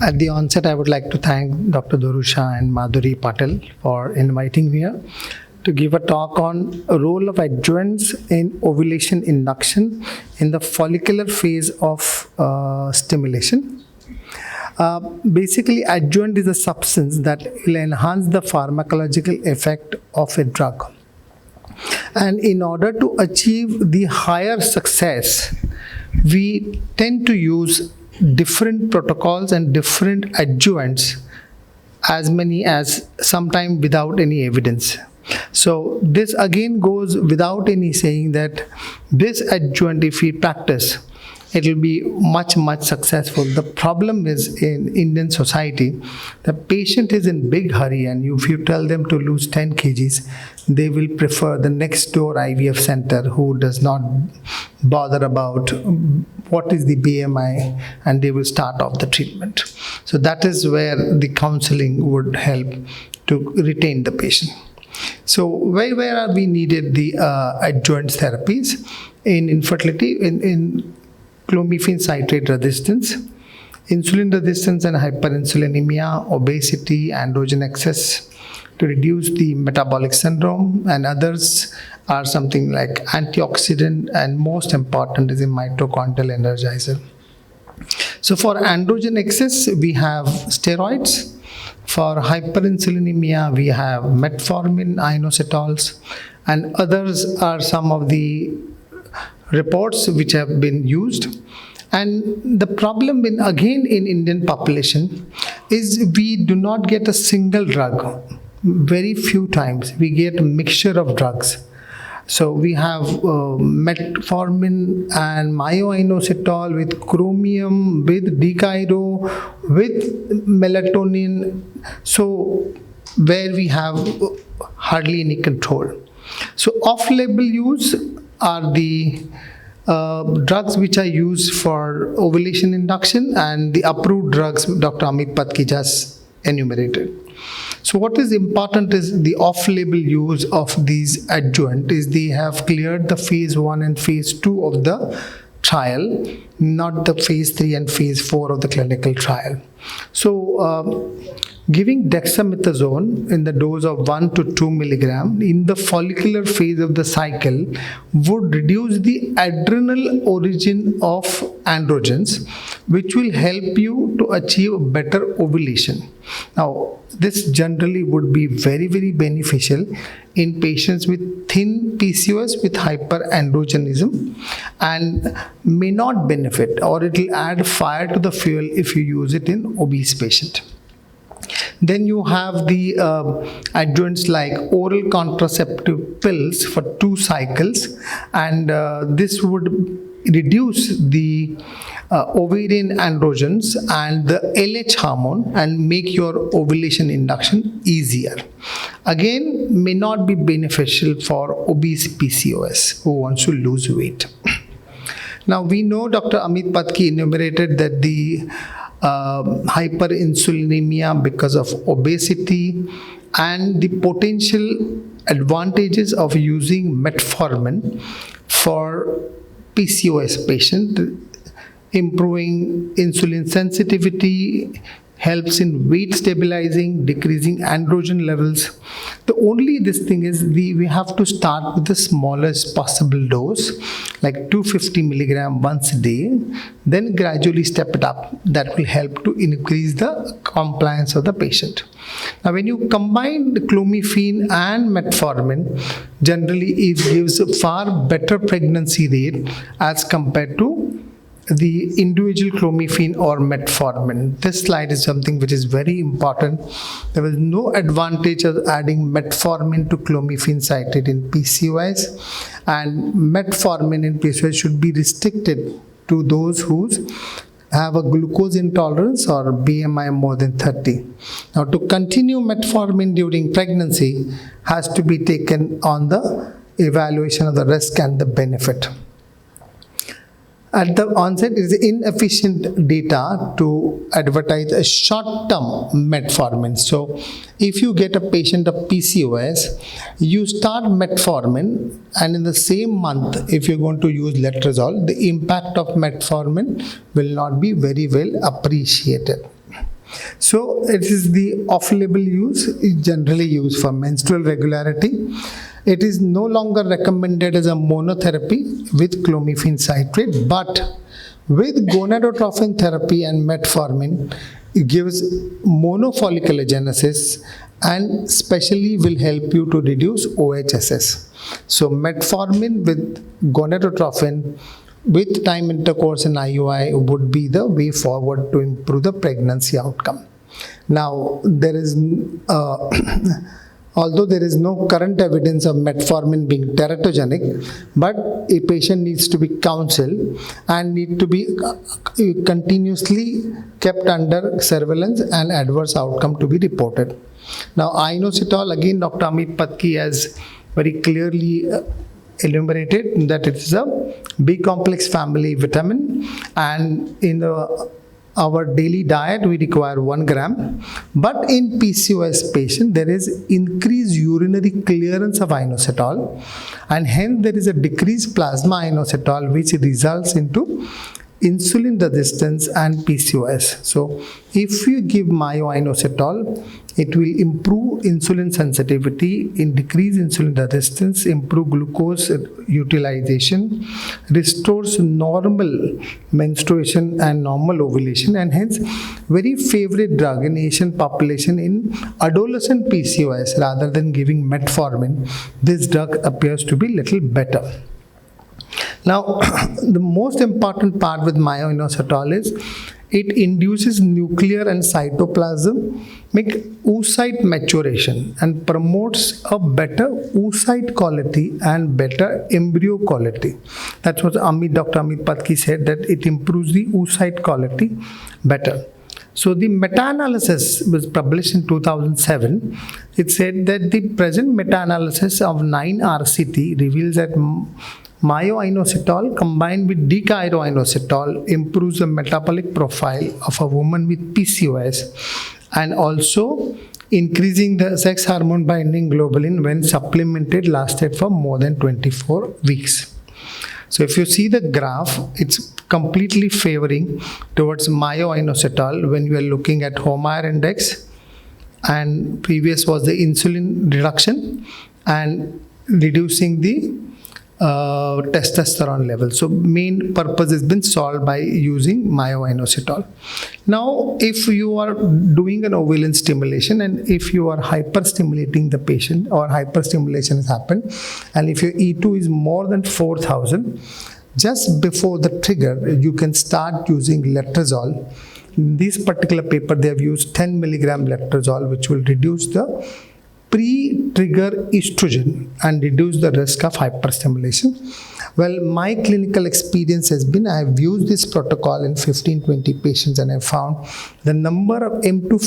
At the onset, I would like to thank Dr. Dorusha and Madhuri Patel for inviting me here to give a talk on a role of adjuvants in ovulation induction in the follicular phase of stimulation. Basically, adjuvant is a substance that will enhance the pharmacological effect of a drug. And in order to achieve the higher success, we tend to use different protocols and different adjuvants, as many as sometimes without any evidence. So this again goes without any saying that this adjuvant, if we practice, it will be much successful. The problem is in Indian society, the patient is in big hurry, and if you tell them to lose 10 kgs, they will prefer the next door IVF center who does not bother about what is the BMI, and they will start off the treatment. So that is where the counseling would help to retain the patient. So where are we needed the adjuvant therapies? In infertility, in clomiphene citrate resistance, insulin resistance and hyperinsulinemia, obesity, androgen excess, to reduce the metabolic syndrome, and others are something like antioxidant, and most important is a mitochondrial energizer. So for androgen excess, we have steroids. For hyperinsulinemia, we have metformin, inositols, and others are some of the reports which have been used. And the problem in Indian population is we do not get a single drug. Very few times we get a mixture of drugs. So we have metformin and myoinositol with chromium, with decairo, with melatonin. So where we have hardly any control. So off-label use are the drugs which are used for ovulation induction, and the approved drugs Dr. Amit Patki just enumerated. So what is important is the off-label use of these adjuvant is they have cleared the phase 1 and phase 2 of the trial, not the phase 3 and phase 4 of the clinical trial. So giving dexamethasone in the dose of 1 to 2 milligram in the follicular phase of the cycle would reduce the adrenal origin of androgens, which will help you to achieve better ovulation. Now, this generally would be very beneficial in patients with thin PCOS with hyperandrogenism, and may not benefit, or it will add fire to the fuel if you use it in obese patient. Then you have the adjuvants like oral contraceptive pills for 2 cycles, and this would reduce the ovarian androgens and the LH hormone and make your ovulation induction easier. Again, may not be beneficial for obese PCOS who wants to lose weight. Now we know Dr. Amit Patki enumerated that the hyperinsulinemia because of obesity and the potential advantages of using metformin for PCOS patient, improving insulin sensitivity, helps in weight stabilizing, decreasing androgen levels. The only this thing is we have to start with the smallest possible dose, like 250 milligram once a day, then gradually step it up. That will help to increase the compliance of the patient. Now when you combine the clomiphene and metformin, generally it gives a far better pregnancy rate as compared to the individual clomiphene or metformin. This slide is something which is very important. There is no advantage of adding metformin to clomiphene citrate in PCOS, and metformin in PCOS should be restricted to those who have a glucose intolerance or BMI more than 30. Now to continue metformin during pregnancy has to be taken on the evaluation of the risk and the benefit. At the onset, it is inefficient data to advertise a short-term metformin. So, if you get a patient of PCOS, you start metformin, and in the same month, if you're going to use letrozole, the impact of metformin will not be very well appreciated. So, it is the off-label use, generally used for menstrual regularity. It is no longer recommended as a monotherapy with clomiphene citrate, but with gonadotrophin therapy and metformin, it gives monofolliculogenesis and specially will help you to reduce OHSS. So metformin with gonadotrophin with time intercourse and IUI would be the way forward to improve the pregnancy outcome. Now, there is although there is no current evidence of metformin being teratogenic, but a patient needs to be counseled and need to be continuously kept under surveillance and adverse outcome to be reported. Now, inositol, again, Dr. Amit Patki has very clearly enumerated that it is a B complex family vitamin, and in our daily diet we require 1 gram, but in PCOS patient there is increased urinary clearance of inositol, and hence there is a decreased plasma inositol which results into insulin resistance and PCOS. So if you give myo-inositol, it will improve insulin sensitivity, decrease insulin resistance, improve glucose utilization, restores normal menstruation and normal ovulation, and hence very favorite drug in Asian population in adolescent PCOS. Rather than giving metformin, this drug appears to be little better. Now, the most important part with myo-inositol is it induces nuclear and cytoplasmic oocyte maturation and promotes a better oocyte quality and better embryo quality. That's what Dr. Amit Patki said, that it improves the oocyte quality better. So the meta-analysis was published in 2007. It said that the present meta-analysis of 9 RCT reveals that myo-inositol combined with decairoinositol improves the metabolic profile of a woman with PCOS, and also increasing the sex hormone binding globulin when supplemented lasted for more than 24 weeks. So if you see the graph, it's completely favoring towards myo-inositol when you are looking at Homer index, and previous was the insulin reduction and reducing the testosterone level. So main purpose has been solved by using myo-inositol. Now, if you are doing an ovarian stimulation and if you are hyperstimulating the patient or hyperstimulation has happened, and if your E2 is more than 4000, just before the trigger, you can start using letrozole. In this particular paper, they have used 10 milligram letrozole, which will reduce the pre-trigger estrogen and reduce the risk of hyperstimulation. Well, my clinical experience has been, I have used this protocol in 15-20 patients, and I found the number of M2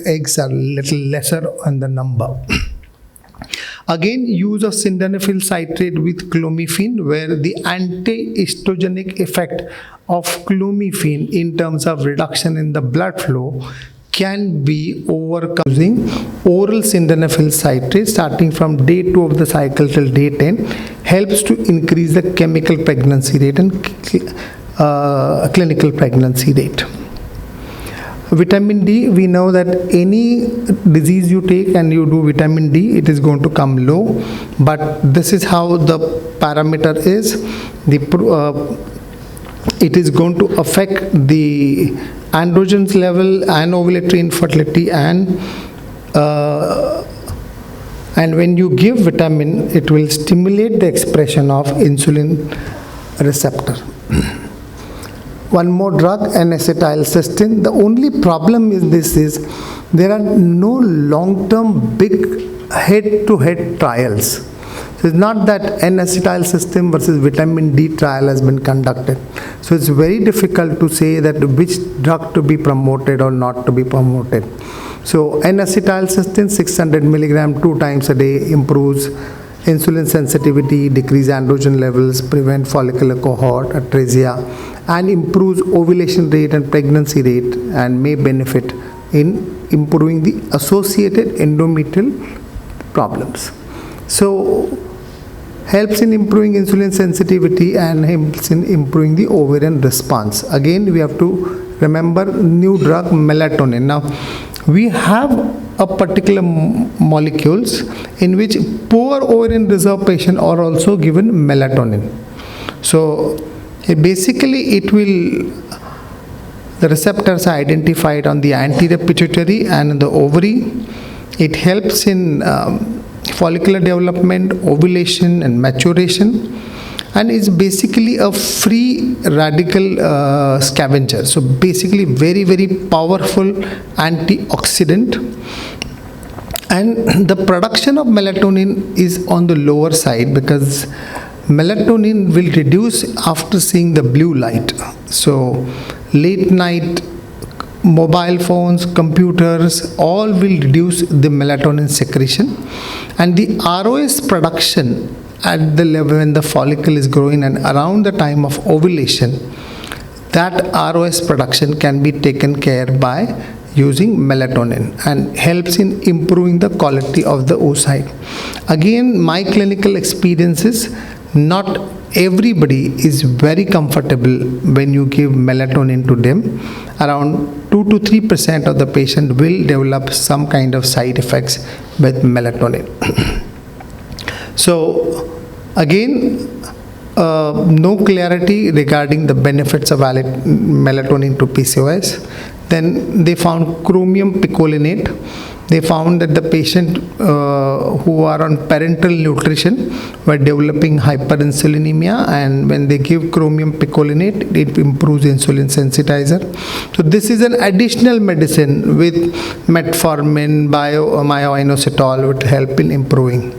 eggs are little lesser on the number. Again, use of sildenafil citrate with clomiphene, where the anti-estrogenic effect of clomiphene in terms of reduction in the blood flow can be overcome using oral sildenafil citrate starting from day 2 of the cycle till day 10, helps to increase the chemical pregnancy rate and clinical pregnancy rate. Vitamin D, we know that any disease you take and you do vitamin D, it is going to come low, but this is how the parameter is. It is going to affect the androgens level and ovulatory infertility, and when you give vitamin, it will stimulate the expression of insulin receptor. One more drug, N-acetylcysteine. The only problem is there are no long-term big head-to-head trials. So it's not that N-acetylcysteine versus vitamin D trial has been conducted. So it's very difficult to say that which drug to be promoted or not to be promoted. So N-acetylcysteine 600 milligram 2 times a day improves insulin sensitivity, decrease androgen levels, prevent follicular cohort atresia, and improves ovulation rate and pregnancy rate, and may benefit in improving the associated endometrial problems. So helps in improving insulin sensitivity and helps in improving the ovarian response. Again, we have to remember new drug melatonin. Now, we have a particular molecules in which poor ovarian reserve patient are also given melatonin. So basically the receptors are identified on the anterior pituitary and the ovary. It helps in follicular development, ovulation and maturation, and is basically a free radical scavenger. So basically very, very powerful antioxidant, and the production of melatonin is on the lower side because melatonin will reduce after seeing the blue light. So late night mobile phones, computers, all will reduce the melatonin secretion, and the ROS production at the level when the follicle is growing and around the time of ovulation, that ROS production can be taken care by using melatonin and helps in improving the quality of the oocyte. Again, my clinical experience is not everybody is very comfortable when you give melatonin to them. Around 2 to 3% of the patient will develop some kind of side effects with melatonin. So again, no clarity regarding the benefits of melatonin to PCOS. Then they found chromium picolinate. They found that the patient who are on parenteral nutrition were developing hyperinsulinemia, and when they give chromium picolinate, it improves insulin sensitizer. So this is an additional medicine with metformin, myoinositol would help in improving.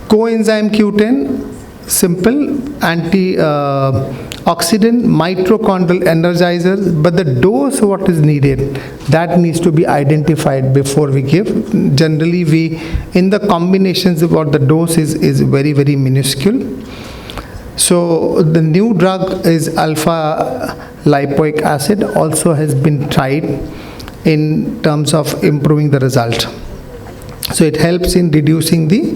Coenzyme Q10, simple antioxidant, mitochondrial energizer, but the dose what is needed, that needs to be identified before we give. Generally we, in the combinations, what the dose is very, very minuscule. So the new drug is alpha lipoic acid, also has been tried in terms of improving the result. So it helps in reducing the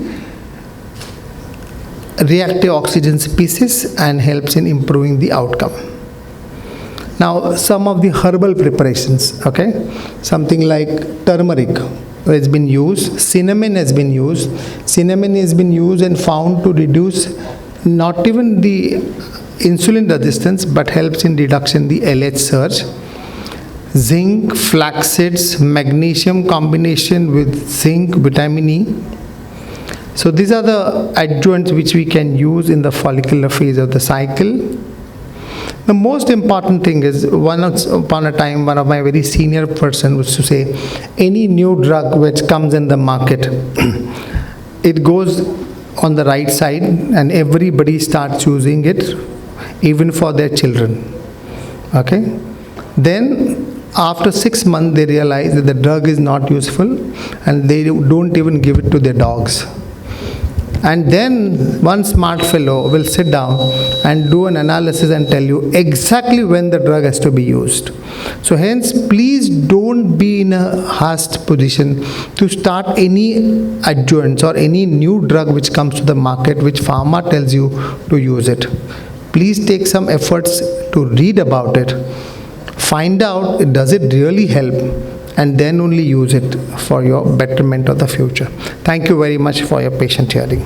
reactive oxygen species and helps in improving the outcome. Now some of the herbal preparations, okay, something like turmeric has been used, cinnamon has been used. Cinnamon has been used and found to reduce not even the insulin resistance but helps in reduction the LH surge. Zinc, flax seeds, magnesium combination with zinc, vitamin E. So these are the adjuvants which we can use in the follicular phase of the cycle. The most important thing is, once upon a time, one of my very senior person was to say, any new drug which comes in the market, it goes on the right side and everybody starts using it, even for their children. Okay? Then after 6 months they realize that the drug is not useful and they don't even give it to their dogs. And then one smart fellow will sit down and do an analysis and tell you exactly when the drug has to be used. So hence, please don't be in a hasty position to start any adjuvants or any new drug which comes to the market which pharma tells you to use it. Please take some efforts to read about it, find out does it really help, and then only use it for your betterment of the future. Thank you very much for your patient hearing.